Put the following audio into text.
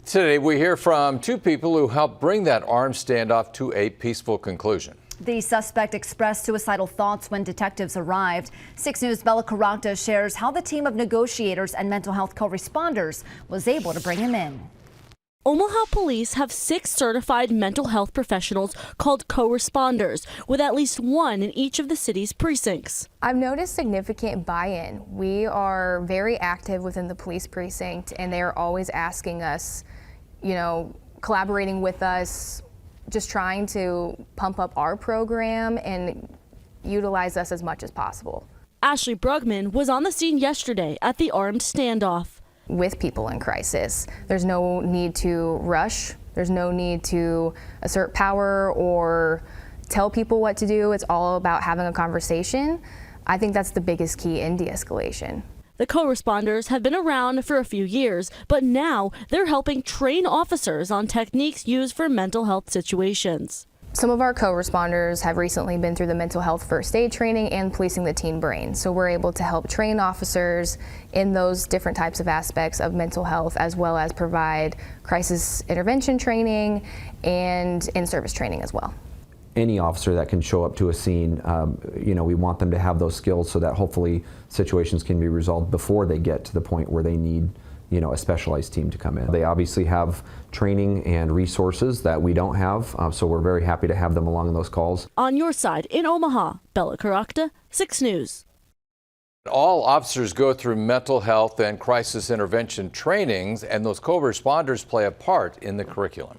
Today we hear from two people who helped bring that armed standoff to a peaceful conclusion. The suspect expressed suicidal thoughts when detectives arrived. 6 News' Bella Caracta shares how the team of negotiators and mental health co-responders was able to bring him in. Omaha Police have 6 certified mental health professionals called co-responders, with at least one in each of the city's precincts. I've noticed significant buy-in. We are very active within the police precinct, and they are always asking us, collaborating with us, just trying to pump up our program and utilize us as much as possible. Ashley Brugman was on the scene yesterday at the armed standoff. With people in crisis, there's no need to rush. There's no need to assert power or tell people what to do. It's all about having a conversation. I think that's the biggest key in de-escalation. The co-responders have been around for a few years, but now they're helping train officers on techniques used for mental health situations. Some of our co-responders have recently been through the mental health first aid training and policing the teen brain. So we're able to help train officers in those different types of aspects of mental health, as well as provide crisis intervention training and in-service training as well. Any officer that can show up to a scene, we want them to have those skills so that hopefully situations can be resolved before they get to the point where they need a specialized team to come in. They obviously have training and resources that we don't have, so we're very happy to have them along in those calls. On your side in Omaha, Bella Caracta, 6 News. All officers go through mental health and crisis intervention trainings, and those co-responders play a part in the curriculum.